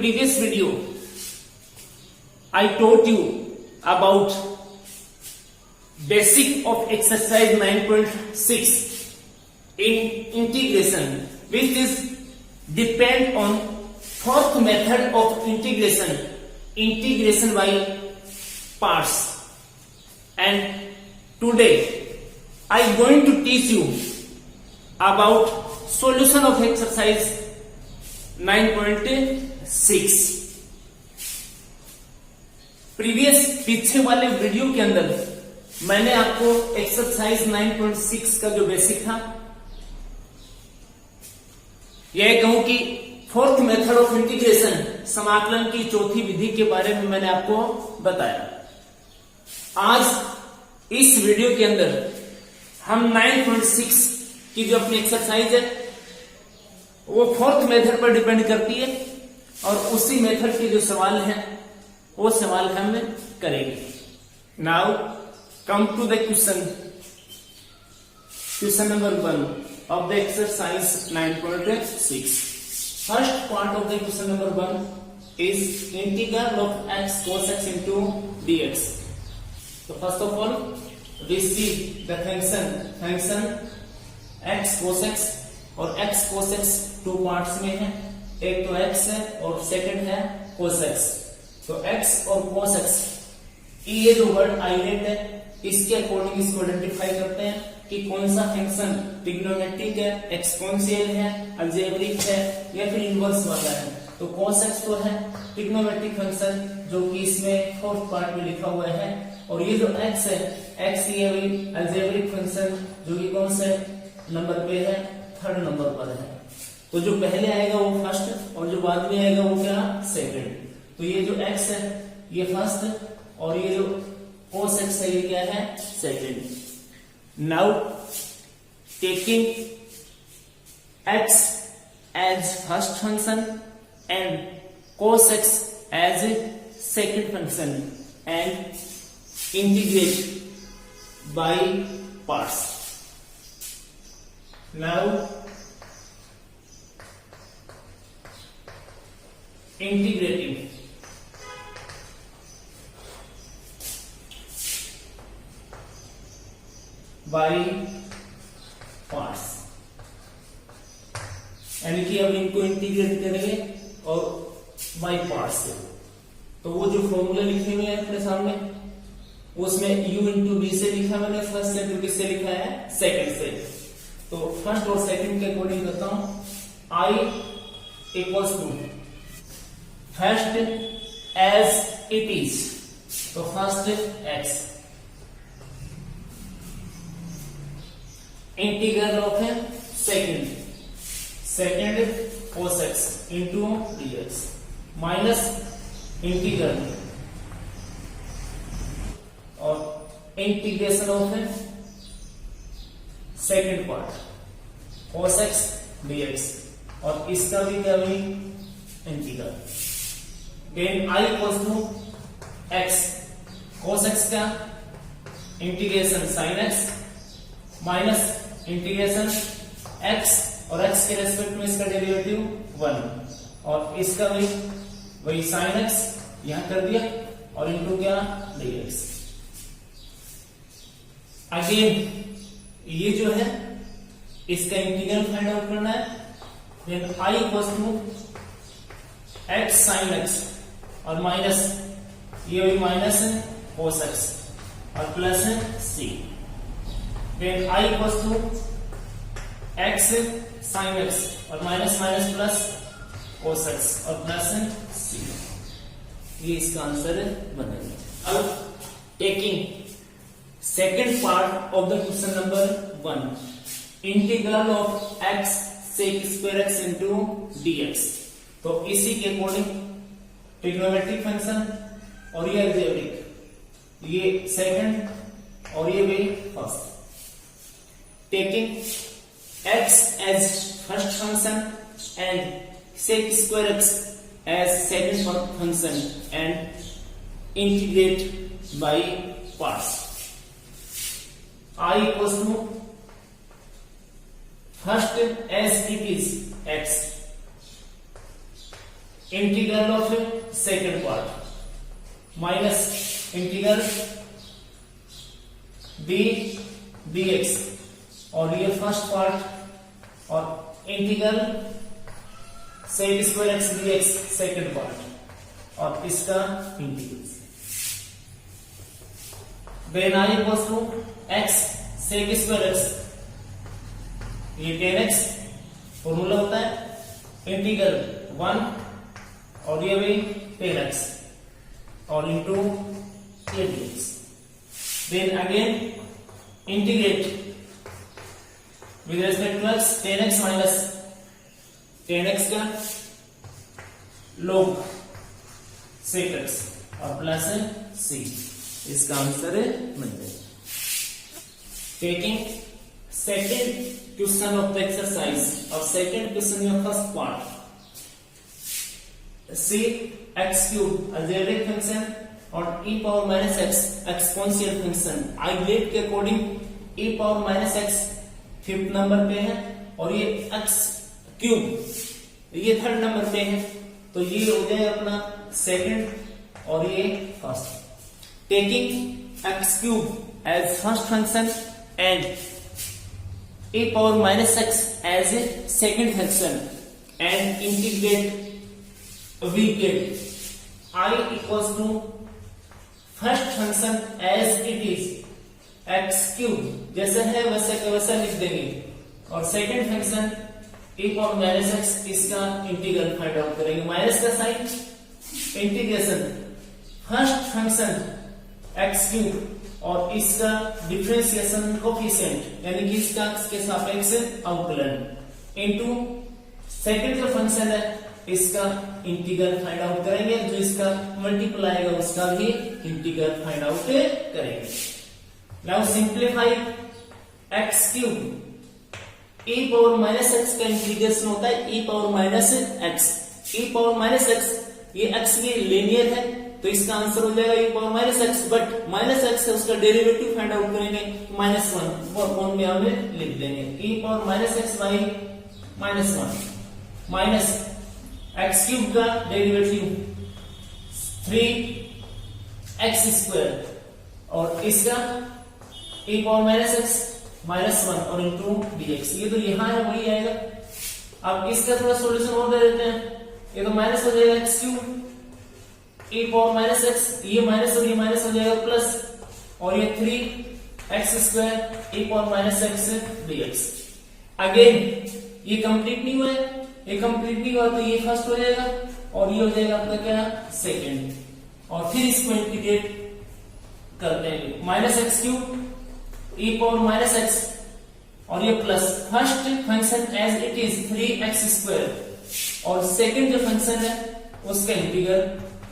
previous video, I taught you about basic of exercise 9.6 in integration, which is depend on fourth method of integration by parts. And today I am going to teach you about solution of exercise 9.6. पीछे वाले video के अंदर मैंने आपको exercise 9.6 का जो basic था, यह कहूं कि फोर्थ मेथड ऑफ इंटीग्रेशन, समाकलन की चौथी विधि के बारे में मैंने आपको बताया। आज इस वीडियो के अंदर हम 9.6 की जो अपनी एक्सरसाइज है वो फोर्थ मेथड पर डिपेंड करती है और उसी मेथड के जो सवाल हैं वो सवाल हम करेंगे। Now come to the question number 1 of the exercise 9.6. First part of the question number 1 is integral of x cos x into dx. So first of all, we see the function x cos x और x cos x two parts में है, एक तो x है और second है cos x। तो x और cos x ये जो वर्ड आइडेंट है, इसके अकॉर्डिंग इसको आइडेंटिफाई करते हैं कि कौन सा फंक्शन ट्रिग्नोमेट्रिक है, एक्सपोनेंशियल है, अलजेब्रिक है या फिर इनवर्स वाला है। तो cos x तो है ट्रिग्नोमेट्रिक फंक्शन जो कि इसमें फोर्थ पार्ट में लिखा हुआ है, और ये जो x है, x ये भी अलजेब्रिक फंक्शन जो कि कौन से नंबर पे है, थर्ड नंबर पर है। तो जो पहले आएगा वो फर्स्ट और जो बाद में आएगा वो क्या, सेकंड। तो ये जो x है ये फर्स्ट और ये जो cos x है ये क्या है, second. Now taking x as first function and cos x as second function and integrate by parts. Now integrating by parts, यानी कि अब इनको इंटीग्रेट करेंगे और बाई पार्ट्स से। तो वो जो फॉर्मूला लिखे हुए हैं अपने सामने, उसमें u इंटू बी से लिखा मैंने फर्स्ट से, फिर किससे लिखा है, सेकंड से। तो फर्स्ट और सेकंड के अकॉर्डिंग करता हूं, i equals to first as it is, तो फर्स्ट x इंटीग्रल ऑफ है second cos x into dx minus integral और इंटीग्रेशन ऑफ है second part cos x dx और इसका भी क्या हुई, इंटीग्रल। Then i equals to x cos x का integration sin x minus integration x और x के रेस्पेक्ट में इसका डेरिवेटिव 1 और इसका भी वही sin x यहां कर दिया और इनटू क्या, dx। अगेन ये जो है इसका इंटीग्रल फाइंड आउट करना है। Then i equals to x sin x और माइनस ये भी माइनस है cos x और प्लस है c। Then i equals to x sin x और minus minus plus cos x और प्लस c। ये इसका आंसर बनेगा। अब taking second part of the question number 1, integral of x sec square x into dx। तो इसी के according trigonometric function और ये अलजेब्रिक, ये सेकंड और ये भी first. Taking x as first function and sec square x as second function and integrate by parts. I equals to first as it is x integral of second part minus integral d dx और ये first part और integral sec square x dx second part और इसका integral then I equals to x sec square x ये 10x formula होता है integral 1 और ये भी 10x और इंटू ये dx then again integrate with respect to x 10x minus 10x का लोग सेक एक्स और प्लस c इसका आंसर है मिल जाएगा taking second question of the exercise और second question of first part see x cube algebraic function और e power minus x exponential function ILATE के according e power minus x fifth number पे है और ये x क्यूब ये third number पे है तो ये हो जाए अपना सेकंड और ये first taking x cube as first function and e power minus x as a second function and integrate we get I equals to first function as it is x cube जैसा है वैसा का वैसा लिख देंगे और second function e power minus x इसका integral find out करेंगे माइनस का sign integration first function x cube और इसका डिफरेंशिएशन कोफिशिएंट यानी कि इसका के सापेक्ष अवकलन इनटू सेकंड जो फंक्शन है इसका इंटीग्रल फाइंड आउट करेंगे जो इसका मल्टीप्लाई आएगा उसका भी इंटीग्रल फाइंड आउट करेंगे now simplify x cube e power minus x का इंटीग्रेशन होता है e power minus x e power minus x ये x भी लीनियर है तो इसका आंसर हो जाएगा e power minus x but minus x है उसका डेरिवेटिव फाइंड आउट करेंगे माइनस वन वन में हम लिख देंगे e power minus x by minus one minus x cube का डेरिवेटिव 3x स्क्वायर और इसका e power minus x minus one और इंटू dx ये तो यहां है वही आएगा अब इसका थोड़ा सॉल्यूशन और दे देते हैं ये तो माइनस हो जाएगा x cube e power minus x ये माइनस और ये माइनस हो जाएगा प्लस और ये 3x square e power minus x dx again ये कंप्लीट नहीं हुआ है ये कंप्लीट नहीं हुआ तो ये फर्स्ट हो जाएगा और ये हो जाएगा आपका क्या सेकंड और फिर इसको इंटीग्रेट करते हैं minus x cube e power minus x और ये plus first function as it is 3x square और सेकंड जो फंक्शन है उसका integral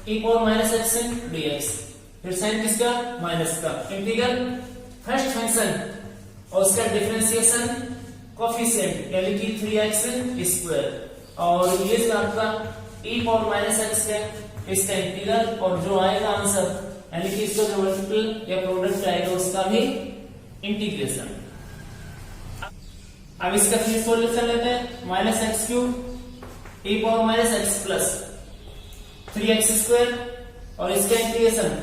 e power minus x dx फिर साइन किसका माइनस का इंटीग्रल फर्स्ट फंक्शन और उसका डिफरेंशिएशन कोफिशिएंट यानी कि 3x स्क्वायर और ये आपका e पावर माइनस एक्स है इसका इंटीग्रल और जो आएगा आंसर यानी कि इसका जो मल्टीपल या प्रोडक्ट आएगा उसका भी इंटीग्रेशन अब इसका फिर सॉल्यूशन लेते हैं minus x cube e power minus x plus 3x square और इसका integration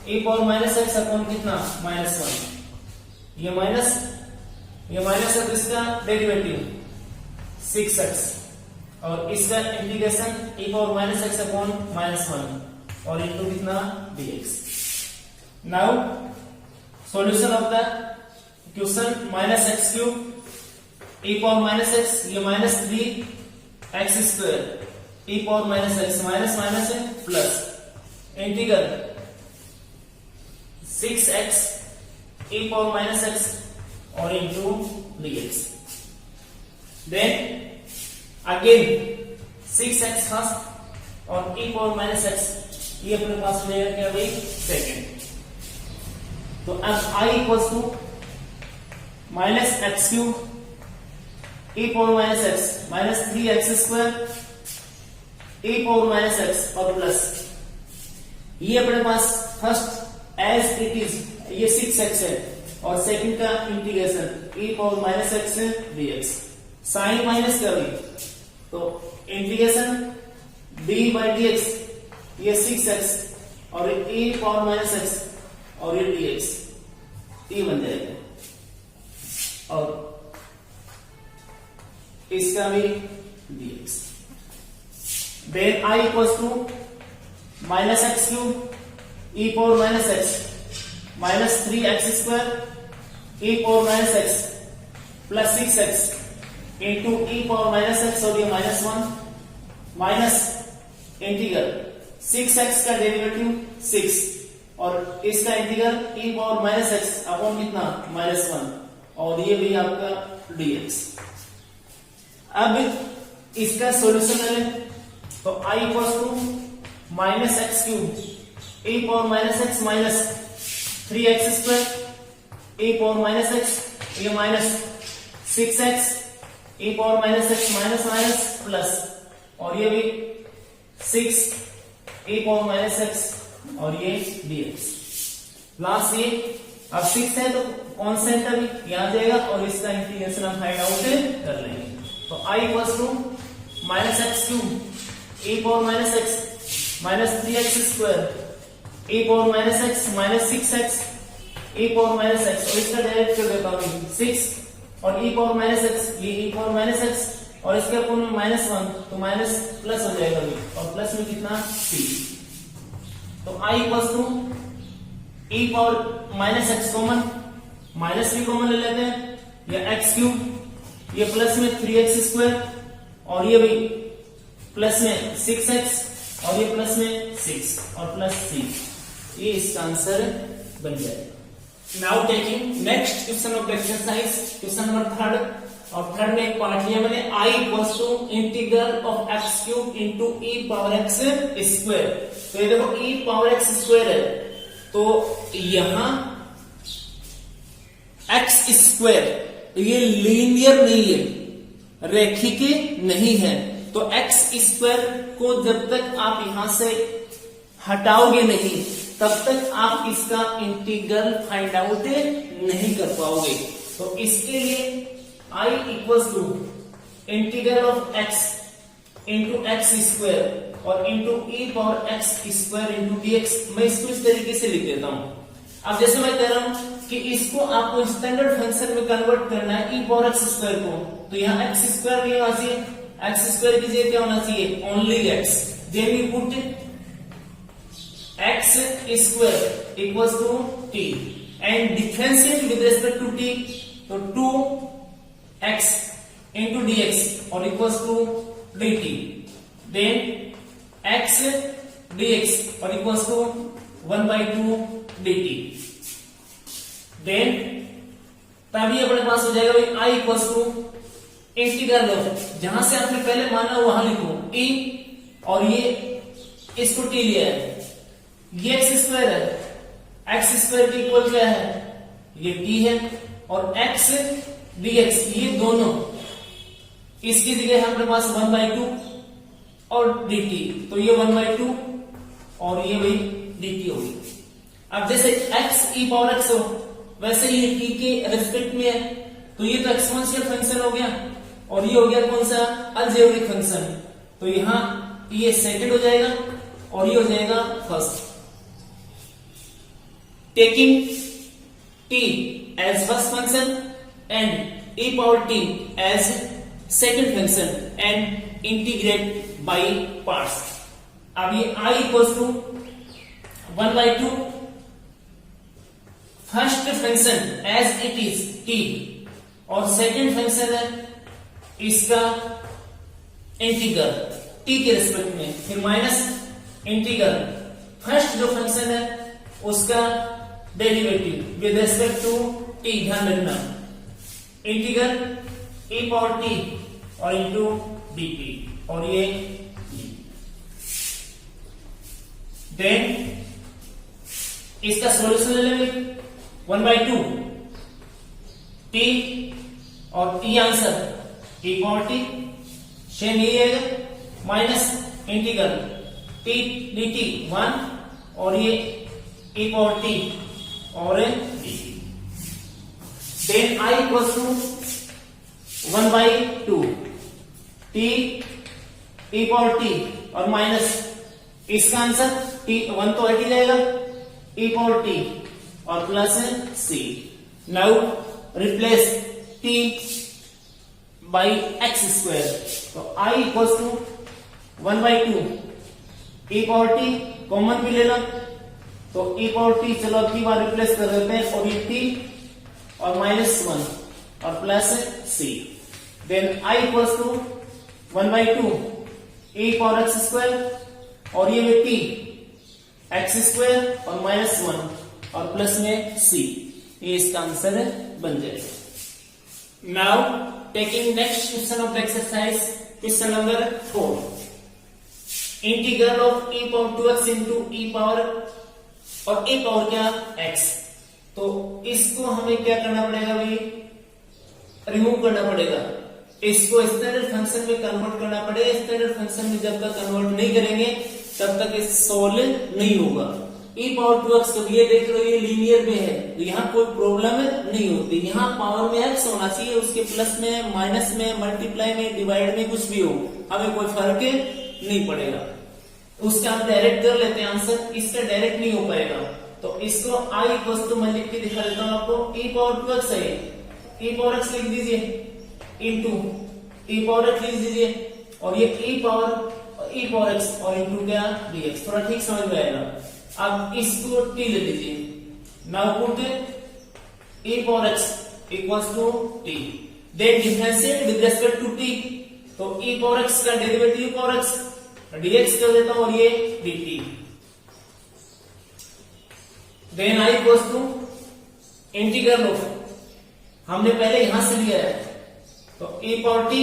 e power minus x upon कितना माइनस वन ये माइनस है तो इसका डेरिवेटिव 6x और इसका integration e power minus x upon minus one और इनटू कितना dx now solution of the question minus x cube e power minus x ये minus 3x square e power minus x minus minus है plus integral 6x e power minus x और into dx then again 6x first और e power minus x ये अपने पास मिलेगा क्या भाई second तो अब I equals to minus x cube e power minus x minus 3x square e power minus x और प्लस ये अपने पास फर्स्ट एज इट इज ये 6x है और सेकंड का integration e power minus x dx sign minus का भी तो integration d by d x, ये 6x और e पावर माइनस एक्स और ये dx, ये बन जाएगा। और इसका भी dx। Then i equals to minus x cube e power minus x minus 3x square e power minus x plus 6x into e power minus x और ये माइनस 1 माइनस इंटीग्रल 6x का derivative 6 और इसका integral e power minus x upon कितना minus 1 और ये भी आपका dx। अब इसका सॉल्यूशन लें तो i equals to minus x cube e power minus x minus 3x square e power minus x ये minus 6x e power minus x minus minus plus और ये भी 6 e पावर माइनस एक्स और ये dx। Last ये अब 6 है तो कांस्टेंट अभी यहां जाएगा और इसका इंटीग्रेशन हम फाइंड आउट कर लेंगे। तो i equals to minus x cube e power minus x minus 3x square e power minus x minus 6x e power minus x और इसका डायरेक्ट कर देता हूं 6 और e पावर माइनस एक्स ये e पावर माइनस एक्स और इसके upon में माइनस 1 तो माइनस प्लस हो जाएगा भी और प्लस में कितना c। तो i equals to e power minus x common minus भी कॉमन ले लेते हैं या एक्स क्यूब ये प्लस में 3x स्क्वायर और ये भी प्लस में 6x और ये प्लस में 6 और प्लस c, ये इसका आंसर बन जाएगा। Now taking next question of exercise question number 3 और थर्ड में एक पार्ट लिया मैंने i equals to integral of x cube into e power x square. तो ये देखो e पावर एक्स स्क्वायर है तो यहां एक्स स्क्वायर ये लीनियर नहीं है, रेखिक नहीं है, तो एक्स स्क्वायर को जब तक आप यहां से हटाओगे नहीं तब तक आप इसका इंटीग्रल फाइंड आउट नहीं कर पाओगे। तो इसके लिए i equals to integral of x into x square और into e power x square into dx। मैं इसको इस तरीके से लिख देता हूं। अब जैसे मैं कह रहा हूं कि इसको आपको स्टैंडर्ड फंक्शन में कन्वर्ट करना है e पावर एक्स स्क्वायर को, तो यहाँ एक्स स्क्वायर नहीं होना चाहिए, एक्स स्क्वायर की जगह क्या होना चाहिए only x. Then we put x square equals to t and differentiate with respect to t तो 2x इंटू dx और equals to dt। Then x dx और इक्वल्स टू 1/2 dt। देन तभी अपने पास हो जाएगा भाई i equals to integral of जहां से आपने पहले माना वहां लिखो e और ये इसको t लिया है, ये एक्स स्क्वायर है, एक्स स्क्वायर की इक्वल क्या है ये t है और x dx ये दोनों इसकी जगह है अपने पास 1/2 और dt तो ये 1/2 और ये भी dt होगी। अब जैसे x e पावर x हो वैसे ये t के रेस्पेक्ट में है तो ये तो एक्सपोनेंशियल फंक्शन हो गया और ये हो गया कौन सा अलजेब्रिक फंक्शन, तो यहां ये सेकंड हो जाएगा और ये हो जाएगा first. Taking t as first function and e power t as second function and integrate by parts। अब ये i equals to 1/2 first function as it is t और सेकंड फंक्शन है इसका इंटीग्रल t के रिस्पेक्ट में, फिर minus integral first जो function है उसका derivative with respect to t, ध्यान रखना इंटीग्रल e पावर t और इंटू dt और ये देन इसका सॉल्यूशन ले लेंगे 1/2 t और e answer e power t same यही आएगा माइनस इंटीग्रल t dt 1 और ये e पावर t और then i equals to 1/2 t e power t और माइनस इसका आंसर टी 1 तो हट ही जाएगा e पावर टी और plus c. Now replace t by x square. तो i equals to 1/2 e power t common भी ले लो तो e पावर टी चलो अब की बार रिप्लेस कर देते हैं और ये t और -1 और plus c. Then i equals to 1/2 e power x square और ये में t एक्स स्क्वायर और -1 और प्लस में c. ये इसका आंसर बन जाएगा. Now taking next question of exercise, question number 4. Integral of e power 2x into e power और e पावर क्या x. तो इसको हमें क्या करना पड़ेगा भाई, रिमूव करना पड़ेगा. इसको स्टैंडर्ड फंक्शन में कन्वर्ट करना पड़ेगा. स्टैंडर्ड फंक्शन में जब तक कन्वर्ट नहीं करेंगे तब तक ये सोल्व नहीं होगा. e पावर 2x तो ये देख लो ये लीनियर में है तो यहाँ कोई प्रॉब्लम नहीं होती. यहाँ पावर में x होना चाहिए, उसके प्लस में माइनस में मल्टीप्लाई में डिवाइड में कुछ भी हो हमें कोई फर्क नहीं पड़ेगा. उसका हम डायरेक्ट कर लेते हैं आंसर. इसका डायरेक्ट नहीं हो पाएगा तो इसको i इक्वल टू मैं लिख के दिखा देता हूँ आपको. e पावर 2x है, e पावर x लिख दीजिए इंटू e पावर x लिख दीजिए और ये e पावर x और इंटू क्या dx. थोड़ा ठीक समझ में आएगा. अब इसको t ले लीजिए. Now put e power x equals to t. Then differentiate with respect to t. तो e पावर x का डेरिवेटिव पावर x dx कर देता हूं और ये dt. Then i equals to integral of, हमने पहले यहां से लिया है तो e power t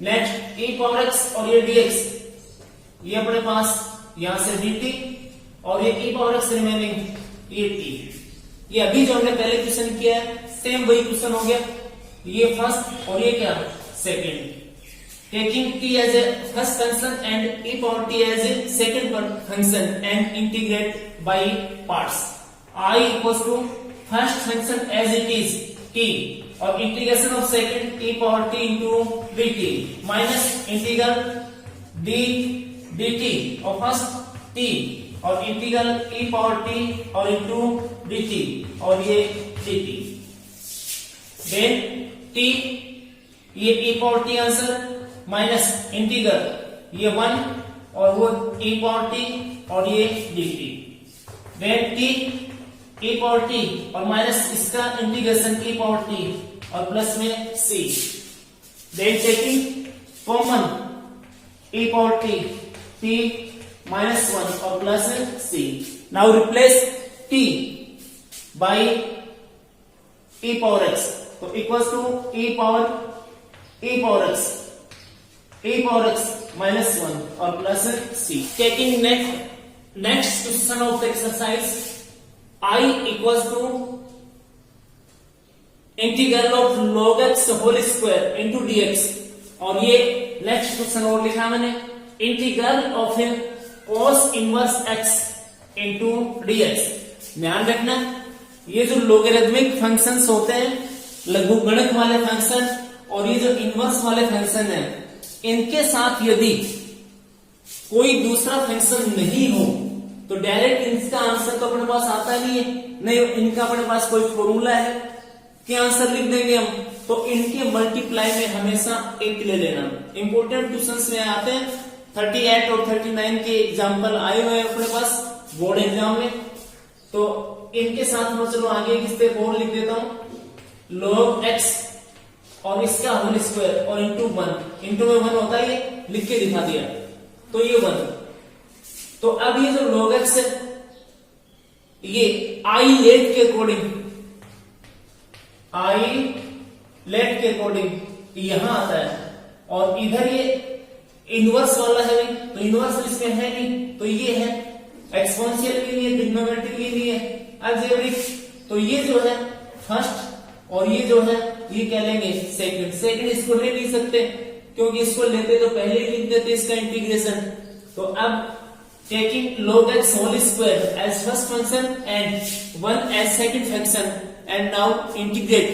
next e power x और ये dx, ये अपने पास यहां से dt और ये e पावर x रिमेनिंग ये t. ये अभी जो हमने पहले क्वेश्चन किया है सेम वही क्वेश्चन हो गया. ये फर्स्ट और ये क्या second. Taking t as a first function and e power t as a second function and integrate by parts. i equals to first function as it is t और integration of second e power t into dt minus integral d dt और first t और integral e power t और into dt और ये dt. Then t ये e power t answer minus integral ये 1 और वो e पावर t और ये dt. Then t e power t और माइनस इसका इंटीग्रेशन e पावर t और प्लस में c. Then taking common e power t -1 और plus c. Now replace t by e power x. तो equals to e power x -1 और plus c. Taking next question of exercise, i equals to integral of log x whole square into dx. और ये next question और लिखा मैंने integral of cos inverse x into dx. ध्यान रखना ये जो लोगरिथमिक फंक्शंस होते हैं लघुगणक वाले फंक्शन और ये जो इनवर्स वाले फंक्शन है इनके साथ यदि कोई दूसरा फंक्शन नहीं हो तो डायरेक्ट इनका आंसर तो अपने पास आता नहीं है. नहीं इनका अपने पास कोई फॉर्मूला है कि आंसर लिख देंगे हम. तो इनके मल्टीप्लाई में हमेशा एक ले लेना. इंपोर्टेंट क्वेश्चंस में आते हैं 38 और 39 के एग्जाम्पल आए हुए हैं अपने पास बोर्ड एग्जाम में. तो इनके साथ मैं चलो आगे एक स्टेप और लिख देता हूं. log x और इसका होल स्क्वायर और इंटू 1 इंटू में 1 होता है ये लिख के दिखा दिया तो ये 1. तो अब ये जो log x है ये i लेट के अकॉर्डिंग यहां आता है और इधर ये इनवर्स वाला है तो इनवर्स इसमें है नहीं तो ये है एक्सपोनेंशियल के लिए ट्रिग्नोमेट्रिक के लिए अलजेब्रिक. तो ये जो है फर्स्ट और ये जो है ये क्या लेंगे सेकंड. इसको ले नहीं सकते क्योंकि इसको लेते तो पहले ही लिख देते इसका इंटीग्रेशन. तो अब taking log x whole square as first function and 1 as second function and now integrate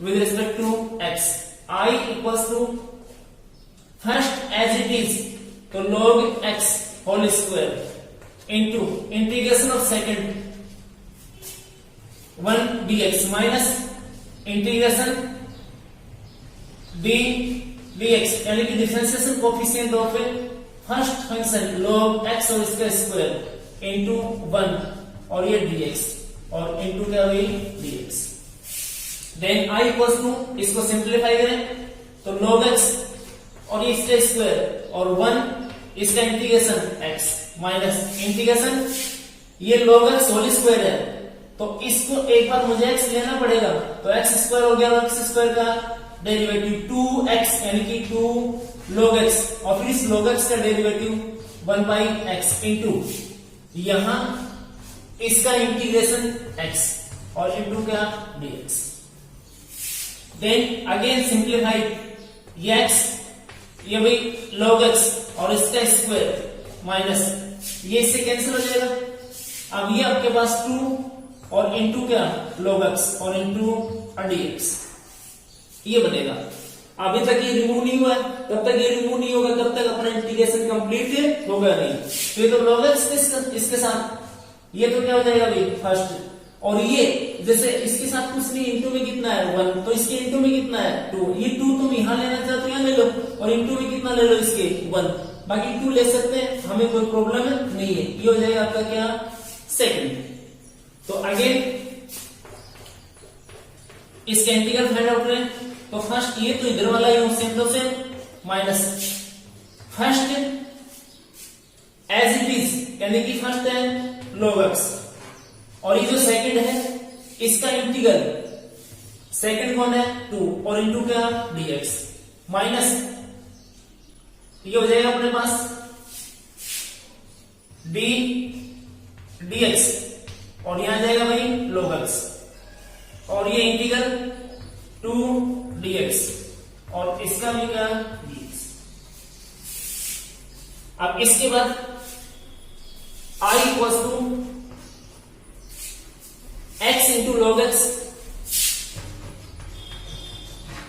with respect to x. i equals to first as it is तो log x whole square into integration of second 1 dx minus integration d dx यानी कि differentiation coefficient of first function log x whole square into 1 और ये dx और into क्या हुई dx। Then i equals to, इसको simplify करें तो log x और इसका स्क्वायर और 1 इसका इंटीग्रेशन x माइनस इंटीग्रेशन ये log x होल स्क्वायर है तो इसको एक बार मुझे x लेना पड़ेगा तो x स्क्वायर हो गया और x स्क्वायर का डेरिवेटिव 2x यानी कि 2 log x और फिर इस log x का डेरिवेटिव 1 बाई x इंटू यहां इसका इंटीग्रेशन x और इंटू क्या dx। देन अगेन सिंप्लीफाई ये x ये भी log x और इसका स्क्वायर माइनस ये इससे कैंसिल हो जाएगा। अब ये आपके पास 2 और इंटू क्या log x और इंटू dx ये बनेगा। अभी तक ये रिमूव नहीं हुआ है, तब तक ये रिमूव नहीं होगा तब तक अपना इंटीग्रेशन कंप्लीट होगा नहीं। तो ये तो log x इसके साथ ये तो क्या हो जाएगा भाई फर्स्ट और ये जैसे इसके साथ कुछ नहीं इंटू में कितना है 1 तो इसके इंटू में कितना है 2 ये 2 तुम यहां लेना चाहते हो यहां ले लो और इंटू में कितना ले लो इसके 1 बाकी 2 ले सकते हैं हमें कोई प्रॉब्लम नहीं है। ये हो जाएगा आपका क्या सेकंड। तो अगेन इसके इंटीग्रल फाइंड आउट करें तो फर्स्ट ये तो इधर वाला ही सेम तो same minus first as it is यानी कि फर्स्ट है log x और ये जो सेकंड है इसका इंटीग्रल सेकंड कौन है 2 और इंटू क्या dx माइनस ये हो जाएगा अपने पास d dx और यहां जाएगा भाई log x और ये इंटीग्रल 2 dx और इसका भी क्या dx। अब इसके बाद i equals to x into log x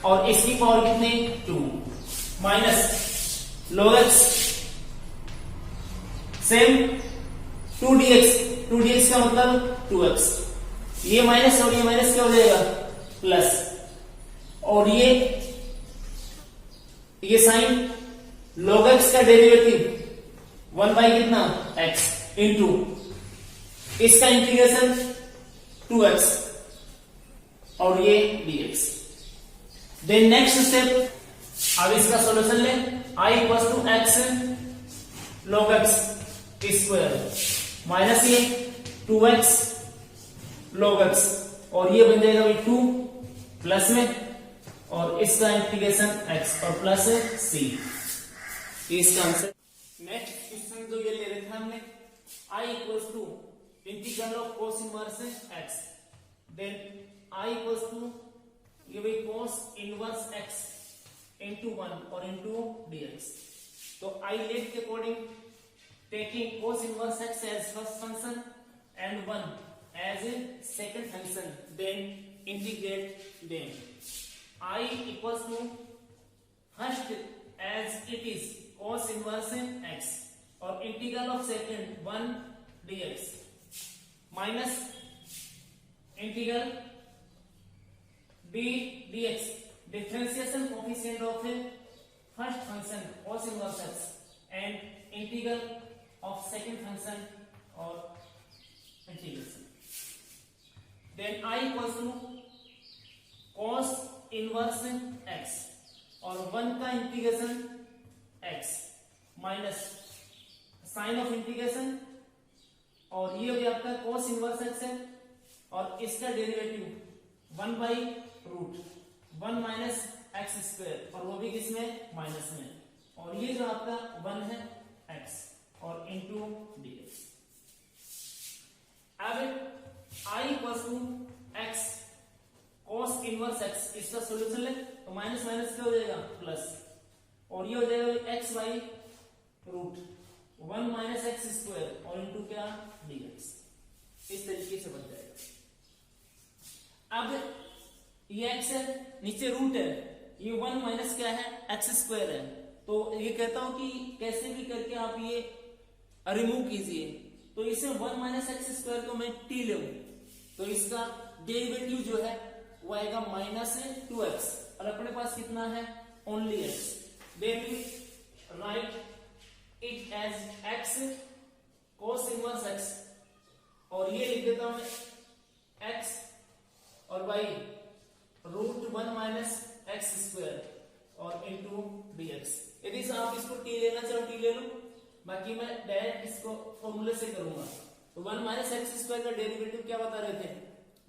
और इसकी पावर कितनी 2 minus log x same 2 dx का मतलब 2x ये माइनस और ये माइनस क्या हो जाएगा प्लस और ये साइन log x का डेरिवेटिव 1 बाई कितना x इंटू इसका इंटीग्रेशन 2x और ये dx। देन नेक्स्ट स्टेप अब इसका सॉल्यूशन ले i equal to x log x square minus ये 2x log x और ये बन जाएगा 2 प्लस में और इसका इंटीग्रेशन x और प्लस c इसका आंसर। नेक्स्ट क्वेश्चन जो ये ले रहे थे हमने i equal to integral of cos inverse x then i equal to ये भी cos इनवर्स x into 1 और into dx। तो I लेट के according taking cos inverse x as first function and 1 as a second function then integrate them। I equals to first as it is cos inverse x और integral of second 1 dx minus integral d dx differentiation coefficient of a first function cos inverse x and integral of second function or integration। then I equals to cos inverse x और 1 का integration x minus sine of integration और ये भी आपका cos inverse x है और इसका derivative 1 by root 1 minus x square और वो भी किसमें माइनस में और ये जो आपका 1 है x और इंटू dx। अब i equals to x cos inverse x इसका सॉल्यूशन ले तो माइनस माइनस क्या हो जाएगा प्लस और ये हो जाएगा x by root 1 minus x square और इंटू क्या dx इस तरीके से बन जाएगा। अब ये x है नीचे रूट है ये 1 माइनस क्या है एक्स स्क्वायर है तो ये कहता हूं कि कैसे भी करके आप ये रिमूव कीजिए। तो इसे 1 माइनस एक्स स्क्वायर को मैं टी ले, तो इसका डेरिवेटिव जो है वो आएगा माइनस 2x, और अपने पास कितना है only x। Then we write it as x cos inverse x, और ये लिख देता हूं मैं x और y root 1 minus x square और इंटू dx। यदि आप इसको t लेना चाहो t ले लो, बाकी मैं डायरेक्ट इसको फॉर्मूले से करूंगा। तो 1 माइनस एक्स स्क्वायर का डेरिवेटिव क्या बता रहे थे,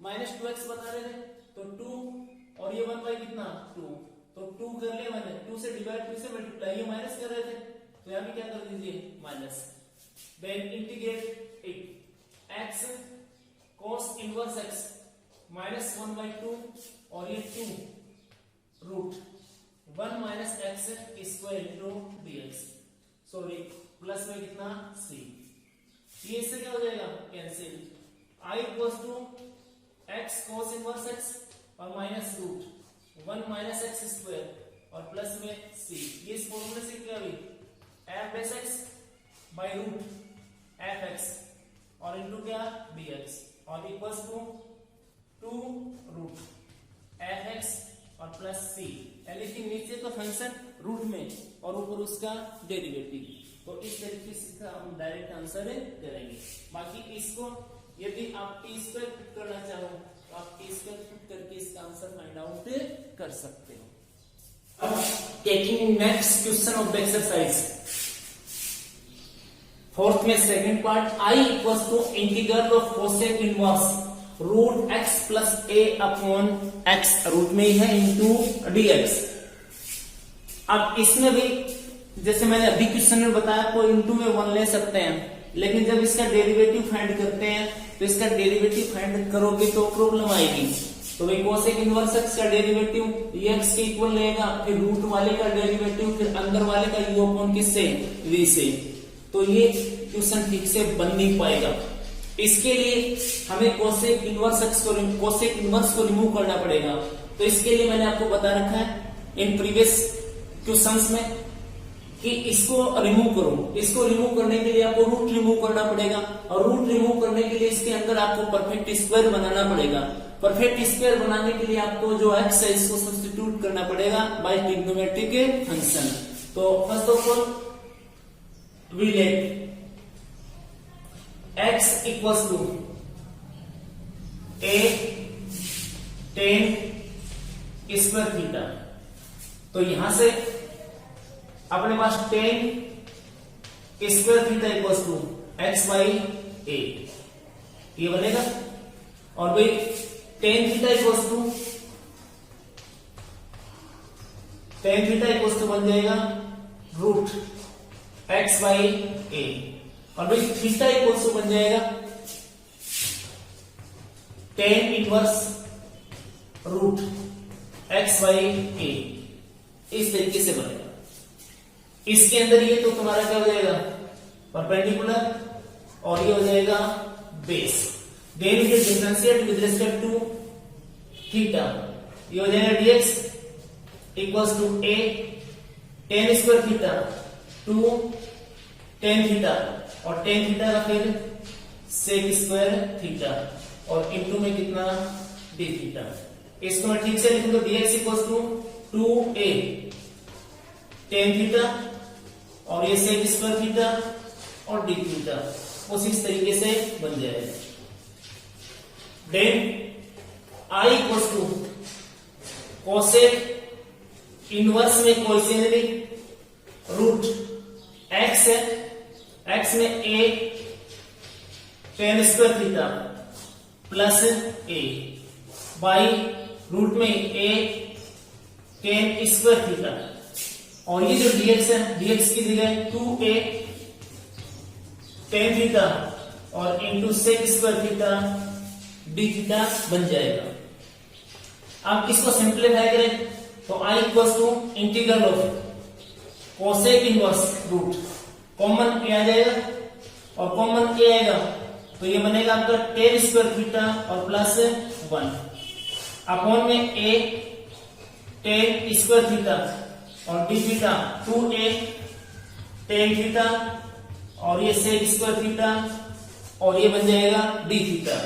माइनस 2x बता रहे थे, तो 2 और ये 1 बाई कितना 2, तो 2 कर लिया मैंने, 2 से डिवाइड 2 से मल्टीप्लाई, ये माइनस कर रहे थे तो यहां भी क्या कर दीजिए minus. Then integrate it x cos inverse x minus 1 by 2 और ये 2 root 1 minus x square into dx, sorry plus में कितना c, ये इससे क्या हो जाएगा cancel. i equals to x cos inverse x और minus root 1 minus x square और प्लस में c, ये इस फॉर्मूले से क्या हुई f base x by root f x और इंटू क्या dx, और equals to 2 root f x और प्लस c, यानी कि नीचे तो फंक्शन रूट में और ऊपर उसका डेरिवेटिव। तो इस तरीके से हम डायरेक्ट आंसर करेंगे। बाकी इसको यदि आप टी स्क्वायर फिट करना चाहो तो आप टी स्क्वायर फिट करके इसका आंसर फाइंड आउट कर सकते हो। Taking next question of the exercise, fourth में second part, I equals to integral of cosec inverse root x plus A upon x, root में ही है, इंटू dx। अब इसमें भी जैसे मैंने अभी क्वेश्चन में बताया आपको इंटू में 1 ले सकते हैं, लेकिन जब इसका डेरिवेटिव फाइंड करते हैं तो इसका डेरिवेटिव फाइंड करोगे तो प्रॉब्लम आएगी। तो भाई कोसेक इनवर्स एक्स का डेरिवेटिव ये एक्स के इक्वल रहेगा, फिर रूट वाले का डेरिवेटिव, फिर अंदर वाले का यू अपॉन किससे v से, तो ये क्वेश्चन ठीक से बन नहीं पाएगा। इसके लिए हमें कोसेक इनवर्स को रिमूव करना पड़ेगा। तो इसके लिए मैंने आपको बता रखा है इन प्रीवियस क्वेश्चंस में कि इसको रिमूव करो। इसको रिमूव करने के लिए आपको रूट रिमूव करना पड़ेगा, और रूट रिमूव करने के लिए इसके अंदर आपको परफेक्ट स्क्वायर बनाना पड़ेगा। परफेक्ट स्क्वायर बनाने के लिए आपको जो x है इसको सब्स्टिट्यूट करना पड़ेगा बाय ट्रिग्नोमेट्रिक फंक्शन। तो first of all we let x equals to a tan square theta. तो यहां से अपने पास tan square theta equals to x by 8 ये बनेगा, और भाई tan थीटा इक्वल्स टू बन जाएगा रूट x बाई 8, और भाई थीटा इक्वल्स टू बन जाएगा tan inverse root x by 8, इस तरीके से बनेगा। इसके अंदर ये तो तुम्हारा क्या हो जाएगा परपेंडिकुलर, और ये हो जाएगा base. Then it is differentiate with respect to theta, ये हो जाएगा dx equals to a tan square theta to tan theta, और tan थीटा का फिर sec स्क्वायर थीटा, और इनटू में कितना d थीटा। इसको मैं ठीक से लिखूं तो dx equals to 2a tan theta और ये sec स्क्वायर थीटा और d थीटा, उस इस तरीके से बन जाएगा। Then I equals to cosec inverse में कोएफिशिएंट रूट x है, x में a tan square theta plus a by root में a tan स्क्वायर थीटा, और ये जो dx है dx की जगह 2a tan थीटा और into sec square theta d theta बन जाएगा। अब इसको सिंप्लीफाई करें तो I equals to integral of cosec inverse root, common a आ जाएगा, और कॉमन a आएगा तो ये बनेगा आपका tan स्क्वायर थीटा और प्लस 1 अपॉन में a tan स्क्वायर थीटा और d theta 2a tan theta और ये sec स्क्वायर थीटा और ये बन जाएगा d theta.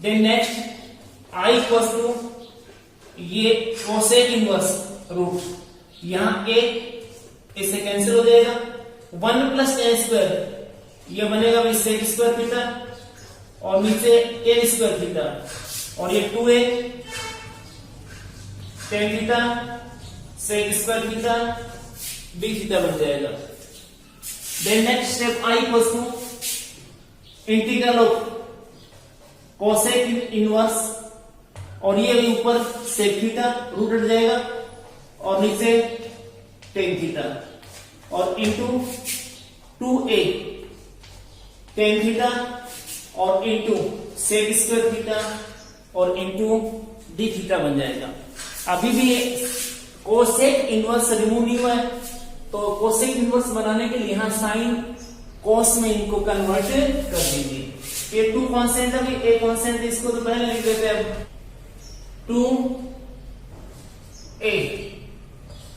Then next i equals to ये कोसेक इनवर्स रूट, यहां a इससे कैंसिल हो जाएगा, 1 प्लस tan स्क्वायर ये बनेगा भी sec स्क्वायर थीटा और नीचे tan स्क्वायर थीटा और ये 2a tan theta sec square theta d theta बन जाएगा। Then next step i equals to integral of cosec inverse और ये भी ऊपर सेक थीटा रूट हट जाएगा और नीचे tan थीटा और इंटू 2a tan थीटा और इंटू सेक स्क्वायर थीटा और इंटू डी थीटा बन जाएगा। अभी भी ये कोसेक इनवर्स रिमूव नहीं हुआ है, तो कोसेक इनवर्स बनाने के लिए यहां साइन कोस में इनको कन्वर्ट कर दीजिए। ये 2 कांस्टेंट है, ए कांस्टेंट, इसको तो पहले लिख देते हैं 2a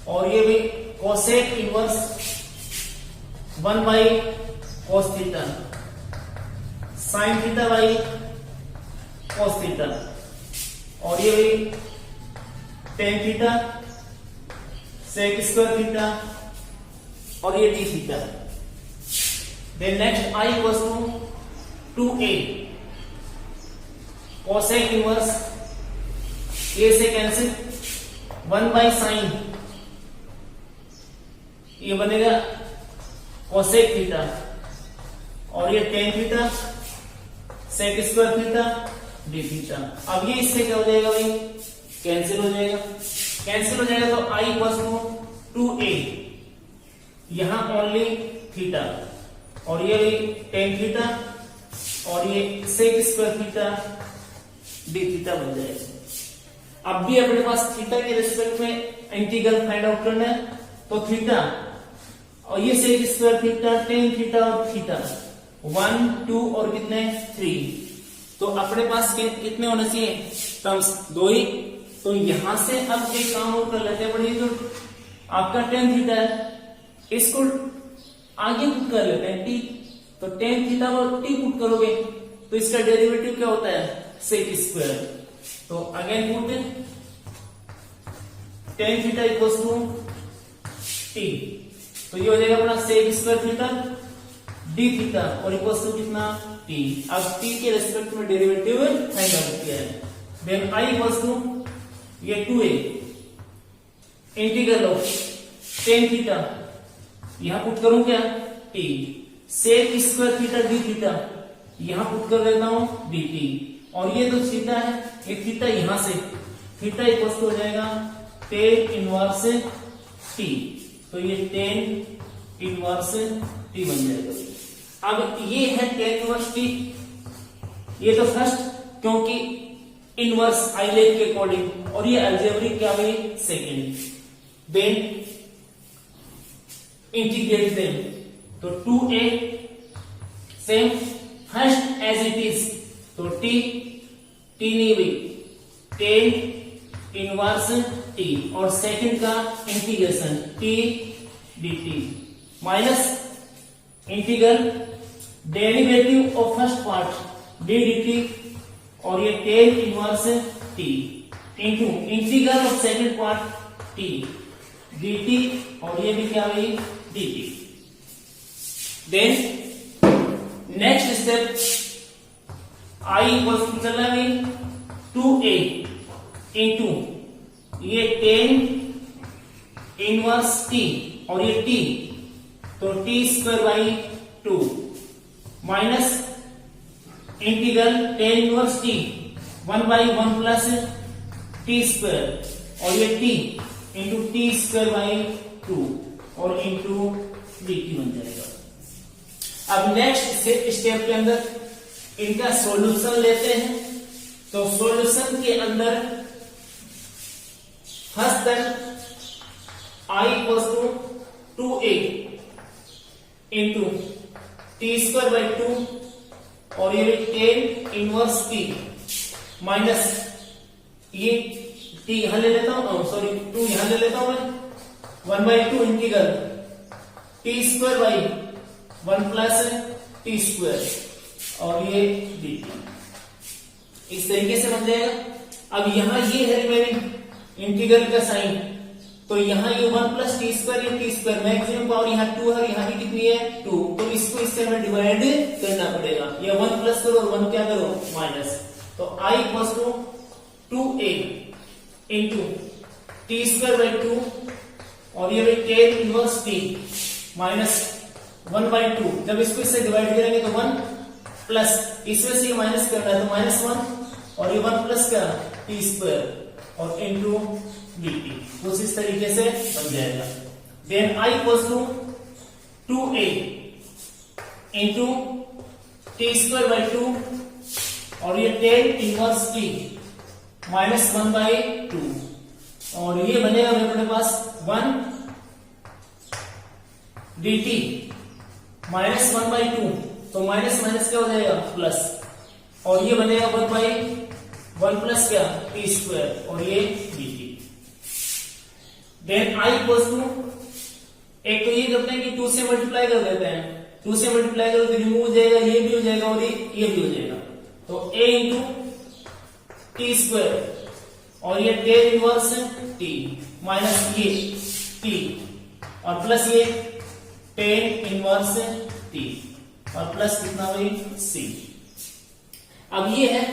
और ये भी cosec inverse 1 by cos theta sine theta by cos theta और ये भी tan theta sec square theta और ये d theta. Then next i equals to 2a cosec inverse a से कैंसिल 1 बाई साइन ये बनेगा कोसेक थीटा और ये tan theta sec square theta d theta. अब ये इससे क्या हो जाएगा भाई, कैंसिल हो जाएगा, कैंसिल हो जाएगा तो i इक्वल्स टू 2a यहां ओनली थीटा और ये भी tan थीटा और ये sec square theta d theta बन जाएगा। अब भी अपने पास थीटा के रिस्पेक्ट में इंटीग्रल फाइंड आउट करना है, तो थीटा और ये sec square theta tan theta और थीटा 1 2 और कितने 3, तो अपने पास कितने होने चाहिए टर्म्स 2 ही। तो यहां से अब एक काम और कर लेते हैं, बड़ी जो आपका tan थीटा है इसको आगे पुट कर लेते हैं t, तो tan थीटा और t पुट करोगे तो इसका डेरिवेटिव क्या होता है सेक स्क्वायर, तो again put tan theta equals to t, तो ये हो जाएगा अपना sec square theta d theta और इक्वल्स टू कितना t। अब t के रेस्पेक्ट में डेरिवेटिव फाइंड आउट किया है। देन i इक्वल्स टू ये 2a integral of tan theta यहां पुट करूं क्या t sec square theta d theta यहां पुट कर देता हूं dt और ये जो थीटा है ये थीटा यहां से थीटा इक्वल्स हो जाएगा tan इनवर्स t, तो ये tan इनवर्स t बन जाएगा। अब ये है tan इनवर्स t, ये तो फर्स्ट क्योंकि इनवर्स आइलेट के अकॉर्डिंग और ये अलजेब्रिक क्या हुई सेकेंड। देन इंटीग्रेट देम, तो 2a same first as it is, तो t नहीं हुई tan इनवर्स t और सेकंड का integration t dt minus integral derivative of first part d dt और ये tan inverse t into integral of second part t dt और ये भी क्या हुई dt। Then next step i equals to चलना है 2a इंटू ये tan इनवर्स t और ये t, तो t square by 2 minus integral tan inverse t 1 by 1 plus t square और ये t into t square by 2 और इंटू dt बन जाएगा। अब नेक्स्ट स्टेप के अंदर इनका सॉल्यूशन लेते हैं, तो सॉल्यूशन के अंदर first term i equals to 2a into t square by 2 और ये tan इनवर्स t माइनस ये t यहां ले लेता हूं, सॉरी 2 यहां ले लेता हूं मैं 1/2 integral T square by 1 plus T square और ये dt इस तरीके से बन जाएगा। अब यहां ये है रिमेनिंग इंटीग्रल का साइन, तो यहाँ ये 1 प्लस टी स्क्वायर या टी स्क्वायर मैक्सिमम पावर यहाँ 2 है, यहाँ भी कितनी है 2, तो इसको इससे हमें डिवाइड करना पड़ेगा। ये 1 प्लस करो और 1 क्या करो माइनस, तो I equals to 2a into t square by 2 और ये भाई टेन इनवर्स टी माइनस 1/2। जब इसको इससे डिवाइड करेंगे तो 1 प्लस इसमें से ये माइनस करना है तो -1 और ये 1 प्लस क्या टी स्क्वायर और इंटू dt कुछ इस तरीके से बन जाएगा। Then I equals to 2a into t square by 2 और ये टेन इनवर्स टी माइनस 1/2 और ये बनेगा मेरे पास 1 dt माइनस 1/2, तो माइनस माइनस क्या हो जाएगा प्लस और ये बनेगा 1/1 प्लस क्या टी स्क्वायर और ये dt। Then I equals to एक तो ये करते हैं कि 2 से मल्टीप्लाई कर देते हैं, 2 से मल्टीप्लाई करो तो रिमूव हो जाएगा, ये भी हो जाएगा और ये भी हो जाएगा, तो a इंटू टी स्क्वायर और ये टेन इनवर्स टी माइनस ये टी और प्लस ये टेन इनवर्स टी और प्लस कितना भाई c। अब ये है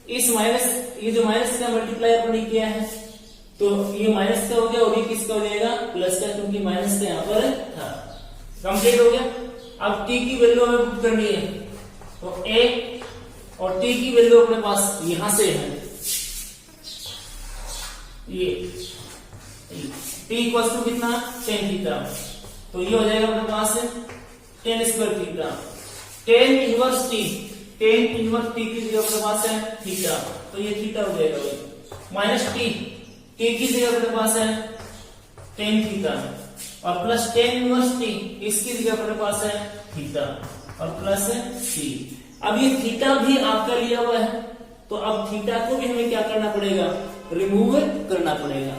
इस माइनस, ये जो माइनस का मल्टीप्लाई अपन ने किया है तो ये माइनस का हो गया और ये किसका हो जाएगा प्लस का, क्योंकि माइनस का यहाँ पर था। कंप्लीट हो गया। अब t की वैल्यू हमें पुट करनी है, तो a और t की वैल्यू अपने पास यहां से है, ये t इक्वल टू कितना टेन थीटा, तो ये हो जाएगा अपने पास tan square theta, tan inverse T, tan inverse T की जगह अपने पास है थीटा, तो ये थीटा हो जाएगा भाई माइनस टी की जगह अपने पास है टेन थीटा और प्लस टेन इनवर्स टी इसकी जगह अपने पास है थीटा और प्लस सी। अब ये थीटा भी आपका लिया हुआ है, तो अब थीटा को भी हमें क्या करना पड़ेगा रिमूव करना पड़ेगा।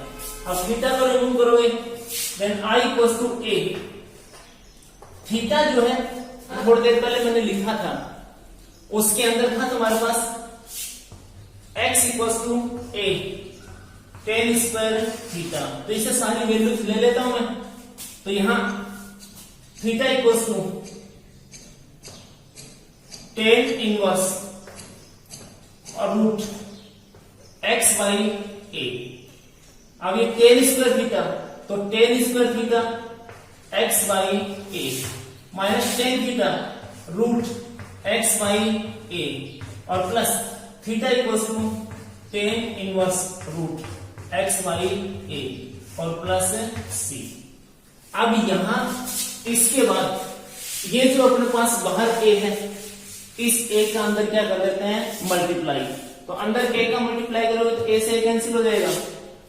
अब थीटा को रिमूव करोगे then I equals to a, theta जो है थोड़ी देर पहले मैंने लिखा था उसके अंदर था तुम्हारे पास x equals to a tan square theta, तो इसे सारी वैल्यूज ले लेता हूं मैं, तो यहां theta equals to tan inverse और रूट x बाई a। अब ये टेन स्क्वायर थीटा, तो tan square theta x by a minus tan theta root x by a और plus theta equals to tan inverse root x by a और plus c। अब यहां इसके बाद ये जो अपने पास बाहर a है, इस a का अंदर क्या कर देते हैं मल्टीप्लाई, तो अंदर a का मल्टीप्लाई करोगे तो a से a कैंसिल हो जाएगा,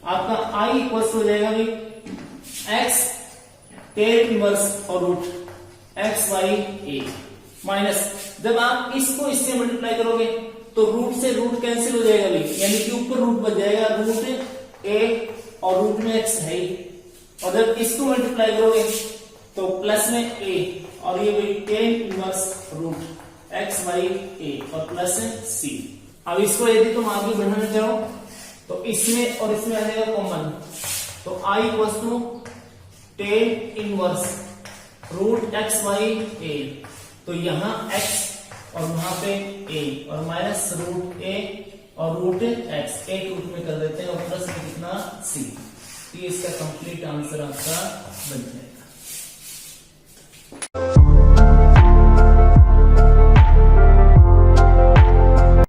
आपका I इक्वल्स हो जाएगा भाई x टेन इनवर्स और root x by a minus, जब आप इसको इससे मल्टीप्लाई करोगे तो रूट से रूट कैंसिल हो जाएगा भाई, यानी कि ऊपर रूट बच जाएगा, रूट a और रूट में x है ही, और जब इसको मल्टीप्लाई करोगे तो प्लस में a और ये भाई tan inverse root x by a और प्लस c। अब इसको यदि तुम आगे बढ़ाना चाहो तो इसमें और इसमें आ जाएगा कॉमन, तो I equals to tan inverse root x by a, तो यहां x और वहां पे a और माइनस रूट a और रूट x एक रूट में कर देते हैं और प्लस में कितना c, तो ये इसका कंप्लीट आंसर आपका बन जाएगा।